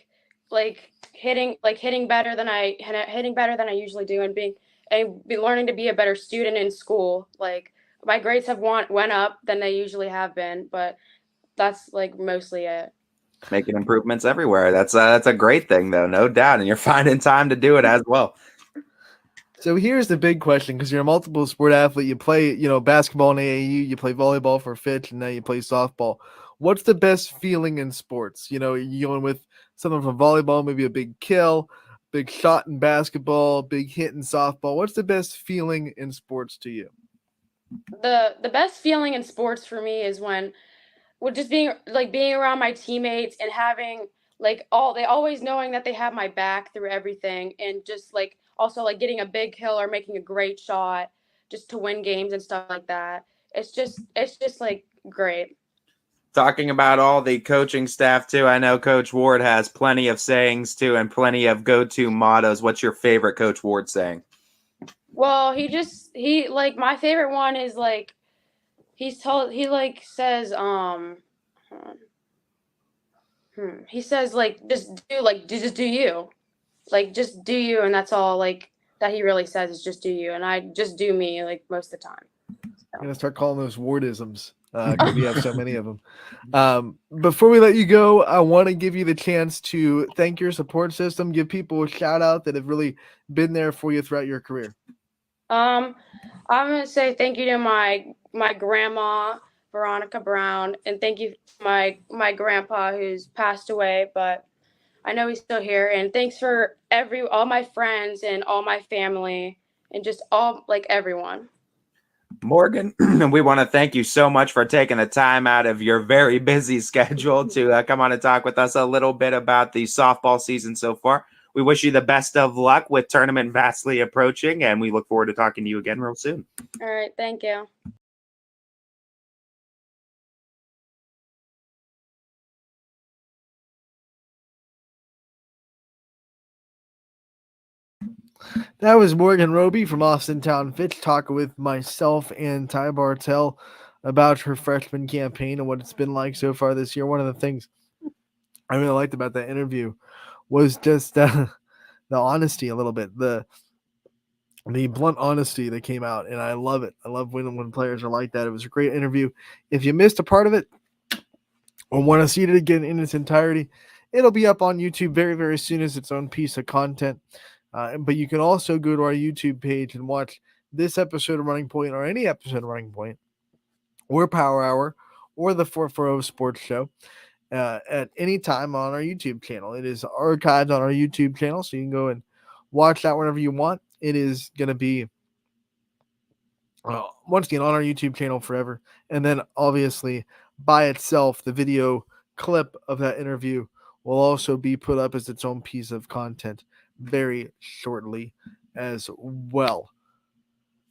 hitting better than hitting better than I usually do, and be learning to be a better student in school. Like my grades have went up than they usually have been, but that's like mostly it. Making improvements everywhere. That's a great thing, though, no doubt, and you're finding time to do it as well. So here's the big question, because you're a multiple sport athlete. You play, basketball in AAU, you play volleyball for Fitch, and now you play softball. What's the best feeling in sports? You going with something from volleyball, maybe a big kill, big shot in basketball, big hit in softball. What's the best feeling in sports to you? The best feeling in sports for me is when with just being around my teammates and having they always knowing that they have my back through everything, and just like also like getting a big kill or making a great shot just to win games and stuff like that. It's just like great. Talking about all the coaching staff too, I know Coach Ward has plenty of sayings too and plenty of go-to mottos. What's your favorite Coach Ward saying? Well, he like my favorite one is like he like says he says like just do you. Like just do you, and that's all like that he really says is just do you, and I just do me like most of the time. I'm gonna start calling those Wardisms because we have so many of them. Before we let you go, I want to give you the chance to thank your support system, give people a shout out that have really been there for you throughout your career. I'm gonna say thank you to my grandma Veronica Brown, and thank you to my grandpa who's passed away, but I know he's still here. And thanks for all my friends and all my family and just all like everyone. Morgan, we want to thank you so much for taking the time out of your very busy schedule to come on and talk with us a little bit about the softball season so far. We wish you the best of luck with tournament vastly approaching, and we look forward to talking to you again real soon. All right. Thank you. That was Morgan Roby from Austintown Fitch talking with myself and Ty Bartell about her freshman campaign and what it's been like so far this year. One of the things I really liked about that interview was just the honesty a little bit. the blunt honesty that came out, and I love it. I love when players are like that. It was a great interview. If you missed a part of it or want to see it again in its entirety, it'll be up on YouTube very, very soon as its own piece of content. But you can also go to our YouTube page and watch this episode of Running Point or any episode of Running Point or Power Hour or the 440 Sports Show at any time on our YouTube channel. It is archived on our YouTube channel, so you can go and watch that whenever you want. It is going to be once again on our YouTube channel forever. And then obviously by itself, the video clip of that interview will also be put up as its own piece of content very shortly as well.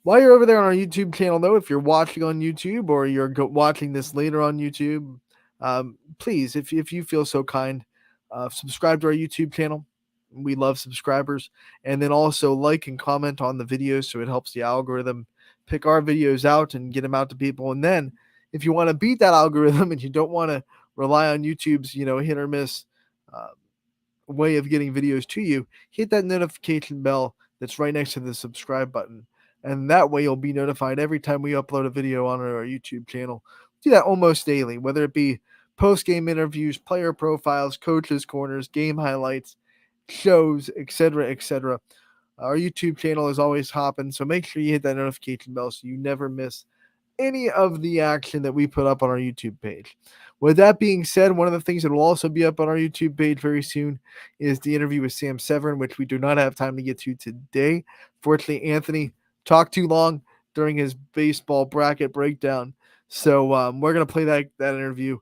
While you're over there on our YouTube channel, though, if you're watching on YouTube or you're watching this later on YouTube, please, if you feel so kind, subscribe to our YouTube channel. We love subscribers. And then also like and comment on the videos so it helps the algorithm pick our videos out and get them out to people. And then if you want to beat that algorithm and you don't want to rely on YouTube's, hit or miss way of getting videos to you, hit that notification bell that's right next to the subscribe button. And that way you'll be notified every time we upload a video on our YouTube channel. We do that almost daily, whether it be post-game interviews, player profiles, coaches' corners, game highlights, shows, etc., etc. Our YouTube channel is always hopping, so make sure you hit that notification bell so you never miss any of the action that we put up on our YouTube page. With that being said, one of the things that will also be up on our YouTube page very soon is the interview with Sam Severin, which we do not have time to get to today. Fortunately, Anthony talked too long during his baseball bracket breakdown, so we're going to play that interview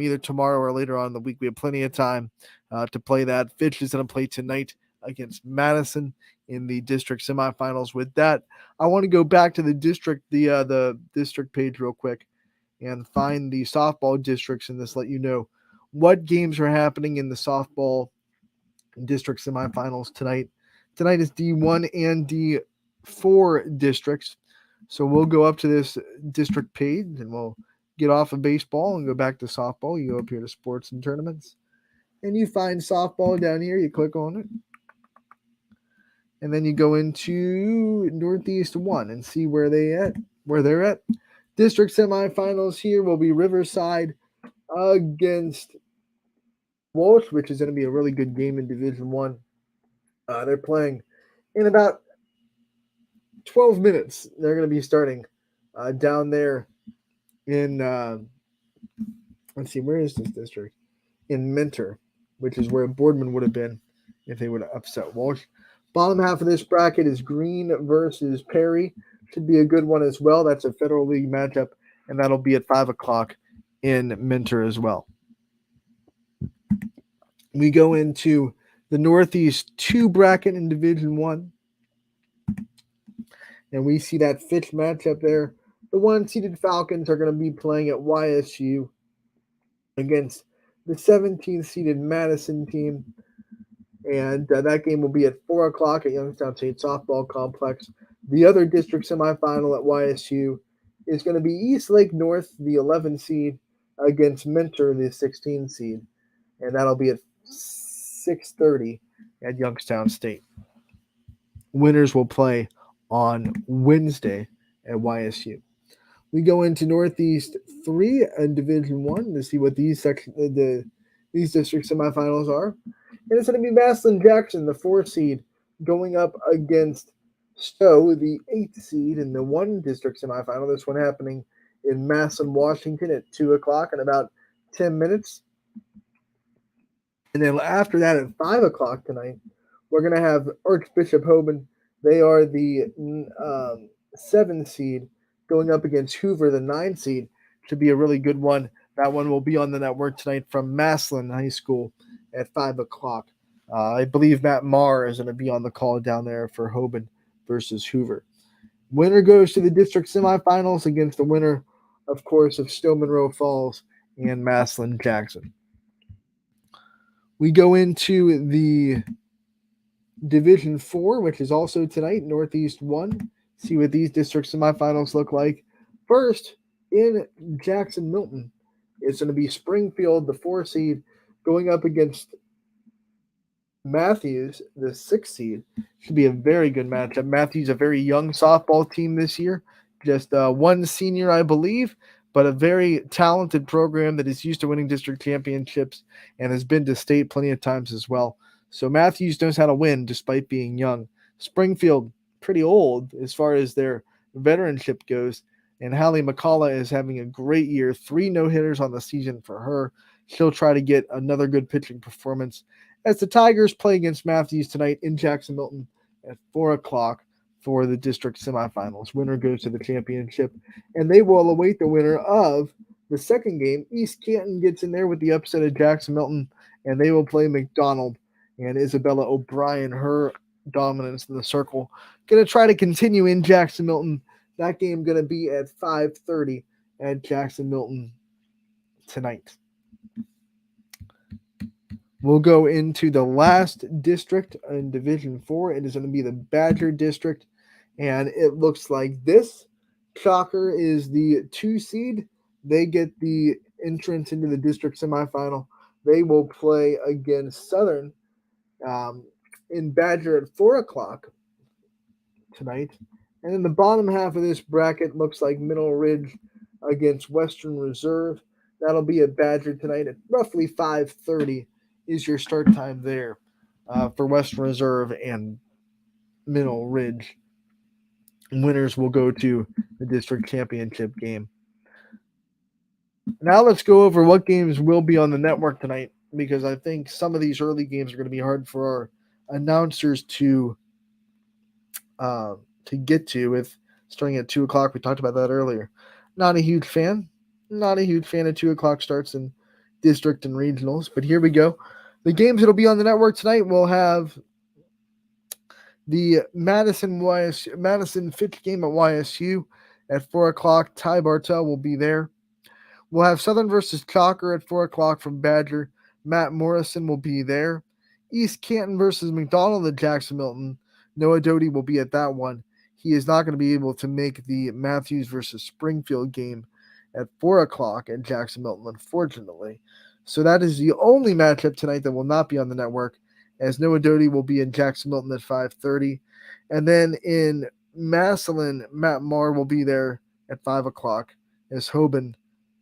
either tomorrow or later on in the week. We have plenty of time to play that. Fitch is going to play tonight against Madison in the district semifinals. With that, I want to go back to the district page real quick and find the softball districts and just let you know what games are happening in the softball district semifinals tonight. Tonight is D1 and D4 districts. So we'll go up to this district page and we'll get off of baseball and go back to softball. You go up here to sports and tournaments and you find softball down here. You click on it. And then you go into Northeast 1 and see where they're at. District semifinals here will be Riverside against Walsh, which is going to be a really good game in Division 1. They're playing in about 12 minutes. They're going to be starting down there in, let's see, where is this district? In Mentor, which is where Boardman would have been if they would have upset Walsh. Bottom half of this bracket is Green versus Perry. Should be a good one as well. That's a Federal League matchup, and that'll be at 5 o'clock in Mentor as well. We go into the Northeast 2 bracket in Division 1, and we see that Fitch matchup there. The 1-seeded Falcons are going to be playing at YSU against the 17th-seeded Madison team. And that game will be at 4 o'clock at Youngstown State Softball Complex. The other district semifinal at YSU is going to be East Lake North, the 11 seed, against Mentor, the 16 seed. And that'll be at 6:30 at Youngstown State. Winners will play on Wednesday at YSU. We go into Northeast 3 and Division 1 to see what these district semifinals are. And it's going to be Maslin Jackson, the 4 seed, going up against Stowe, the 8th seed, in the 1 district semifinal. This one happening in Maslin, Washington at 2 o'clock in about 10 minutes. And then after that at 5 o'clock tonight, we're going to have Archbishop Hoban. They are the 7th seed going up against Hoover, the 9 seed. Should be a really good one. That one will be on the network tonight from Maslin High School at 5 o'clock. I believe Matt Marr is going to be on the call down there for Hoban versus Hoover. Winner goes to the district semifinals against the winner, of course, of Stowe Monroe Falls and Maslin Jackson. We go into the Division 4, which is also tonight, Northeast 1. See what these district semifinals look like. First, in Jackson Milton, it's going to be Springfield, the 4 seed, going up against Matthews, the 6th seed, should be a very good matchup. Matthews, a very young softball team this year, just one senior, I believe, but a very talented program that is used to winning district championships and has been to state plenty of times as well. So Matthews knows how to win despite being young. Springfield, pretty old as far as their veteranship goes. And Hallie McCullough is having a great year. 3 no-hitters on the season for her. She'll try to get another good pitching performance as the Tigers play against Matthews tonight in Jackson Milton at 4 o'clock for the district semifinals. Winner goes to the championship, and they will await the winner of the second game. East Canton gets in there with the upset of Jackson Milton, and they will play McDonald and Isabella O'Brien, her dominance in the circle. Going to try to continue in Jackson Milton. That game going to be at 5:30 at Jackson Milton tonight. We'll go into the last district in Division 4. It is going to be the Badger District, and it looks like this. Chalker is the 2 seed. They get the entrance into the district semifinal. They will play against Southern in Badger at 4 o'clock tonight. And in the bottom half of this bracket looks like Middle Ridge against Western Reserve. That'll be at Badger tonight at roughly 5:30 is your start time there for Western Reserve and Middle Ridge. Winners will go to the district championship game. Now let's go over what games will be on the network tonight, because I think some of these early games are going to be hard for our announcers to get to, with starting at 2 o'clock. We talked about that earlier. Not a huge fan of 2 o'clock starts in district and regionals, but here we go. The games that'll be on the network tonight will have the Madison Fitch game at YSU at 4 o'clock. Ty Bartel will be there. We'll have Southern versus Chalker at 4 o'clock from Badger. Matt Morrison will be there. East Canton versus McDonald at Jackson Milton. Noah Doty will be at that one. He is not going to be able to make the Matthews versus Springfield game at 4 o'clock at Jackson Milton, unfortunately. So that is the only matchup tonight that will not be on the network, as Noah Doty will be in Jackson Milton at 5:30. And then in Massillon, Matt Marr will be there at 5 o'clock as Hoban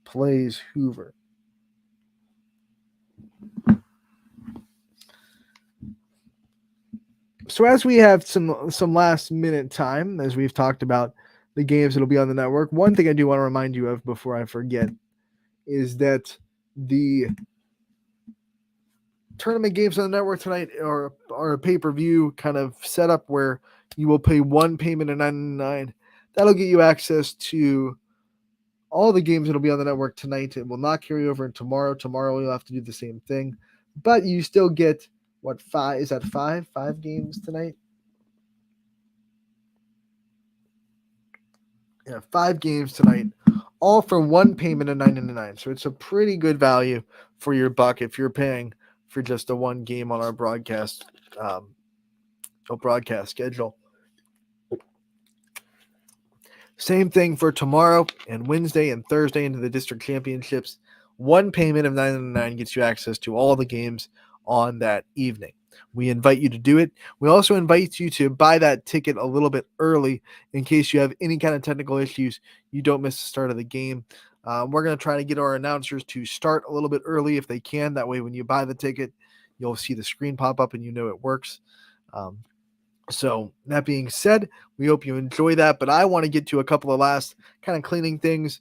plays Hoover. So as we have some last minute time, as we've talked about the games that'll be on the network, one thing I do want to remind you of before I forget is that the tournament games on the network tonight are a pay-per-view kind of setup where you will pay one payment of $9.99. That'll get you access to all the games that'll be on the network tonight. It will not carry over in tomorrow. Tomorrow you'll have to do the same thing, but you still get five? Is that five? 5 games tonight? Yeah, 5 games tonight, all for one payment of $9.99. So it's a pretty good value for your buck if you're paying for just a one game on our broadcast schedule. Same thing for tomorrow and Wednesday and Thursday into the district championships. One payment of $9.99 gets you access to all the games on that evening. We invite you to do it. We also invite you to buy that ticket a little bit early in case you have any kind of technical issues. You don't miss the start of the game. We're going to try to get our announcers to start a little bit early if they can. That way, when you buy the ticket, you'll see the screen pop up and you know it works. So that being said, we hope you enjoy that. But I want to get to a couple of last kind of cleaning things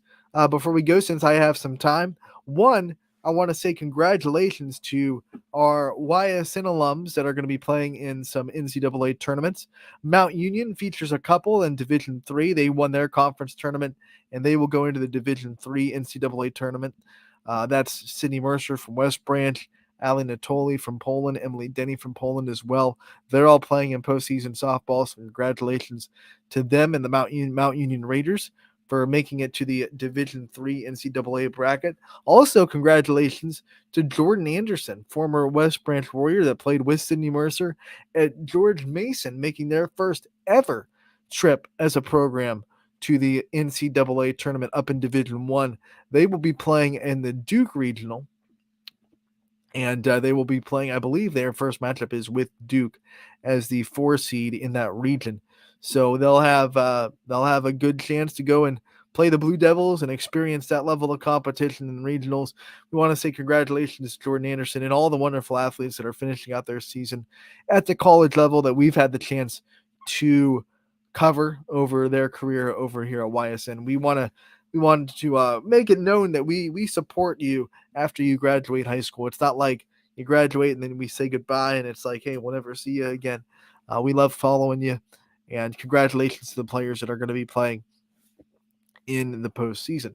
before we go, since I have some time. One, I want to say congratulations to our YSN alums that are going to be playing in some NCAA tournaments. Mount Union features a couple in Division 3. They won their conference tournament, and they will go into the Division 3 NCAA tournament. That's Sydney Mercer from West Branch, Ali Natoli from Poland, Emily Denny from Poland as well. They're all playing in postseason softball, so congratulations to them and the Mount Union Raiders for making it to the Division 3 NCAA bracket. Also, congratulations to Jordan Anderson, former West Branch Warrior that played with Sydney Mercer at George Mason, making their first ever trip as a program to the NCAA tournament up in Division 1. They will be playing in the Duke Regional And they will be playing, I believe their first matchup is with Duke as the 4 seed in that region. So they'll have a good chance to go and play the Blue Devils and experience that level of competition in regionals. We want to say congratulations to Jordan Anderson and all the wonderful athletes that are finishing out their season at the college level that we've had the chance to cover over their career over here at YSN. We wanted to make it known that we support you after you graduate high school. It's not like you graduate and then we say goodbye and it's like, hey, we'll never see you again. We love following you, and congratulations to the players that are going to be playing in the postseason.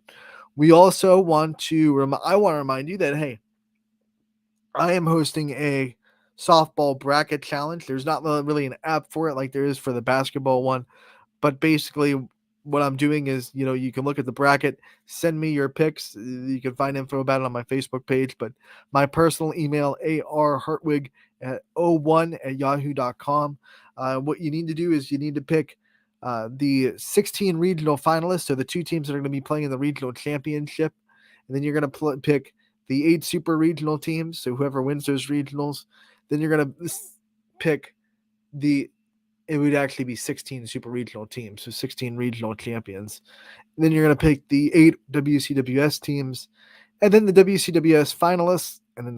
We also want to I want to remind you that, hey, I am hosting a softball bracket challenge. There's not really an app for it like there is for the basketball one. But basically, what I'm doing is, you can look at the bracket, send me your picks. You can find info about it on my Facebook page. But my personal email, arhartwig01@yahoo.com. What you need to do is you need to pick the 16 regional finalists, so the 2 teams that are going to be playing in the regional championship. And then you're going to pick the 8 super regional teams, so whoever wins those regionals. Then you're going to pick it would actually be 16 super regional teams, so 16 regional champions. And then you're going to pick the 8 WCWS teams, and then the WCWS finalists, and then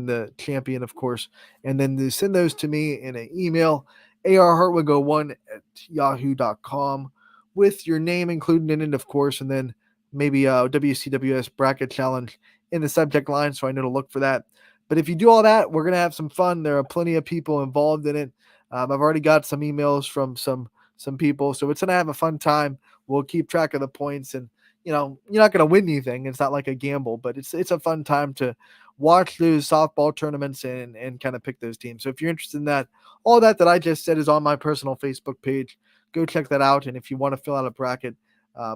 the champion, of course. And then they send those to me in an email, arhartwig01@yahoo.com, with your name included in it, of course, and then maybe a WCWS bracket challenge in the subject line, so I know to look for that. But if you do all that, we're going to have some fun. There are plenty of people involved in it. I've already got some emails from some people, so it's going to have a fun time. We'll keep track of the points, and you're not going to win anything. It's not like a gamble, but it's a fun time to watch those softball tournaments and kind of pick those teams. So if you're interested in that, all that I just said is on my personal Facebook page. Go check that out, and if you want to fill out a bracket,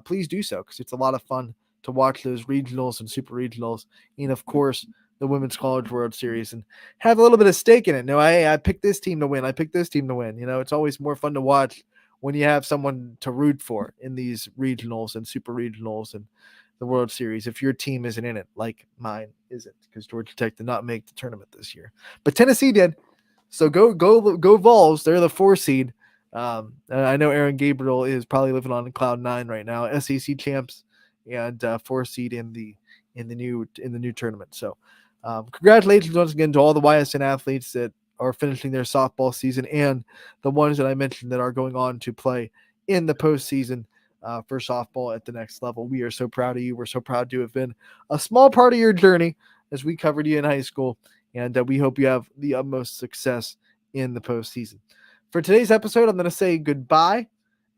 please do so, because it's a lot of fun to watch those regionals and super regionals, and of course the Women's College World Series, and have a little bit of stake in it. No, I picked this team to win. I picked this team to win. It's always more fun to watch when you have someone to root for in these regionals and super regionals and the World Series. If your team isn't in it, like mine isn't, because Georgia Tech did not make the tournament this year, but Tennessee did. So go Vols. They're the 4 seed. I know Aaron Gabriel is probably living on cloud 9 right now. SEC champs and 4 seed in the new tournament. So congratulations once again to all the YSN athletes that are finishing their softball season, and the ones that I mentioned that are going on to play in the postseason for softball at the next level. We are so proud of you. We're so proud to have been a small part of your journey as we covered you in high school, and we hope you have the utmost success in the postseason. For today's episode, I'm going to say goodbye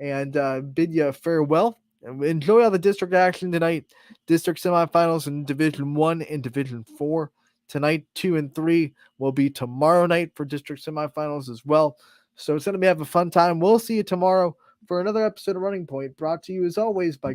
and bid you farewell. Enjoy all the district action tonight. District semifinals in Division 1 and Division 4. Tonight, 2 and 3 will be tomorrow night for district semifinals as well. So it's going to be have a fun time. We'll see you tomorrow for another episode of Running Point, brought to you as always by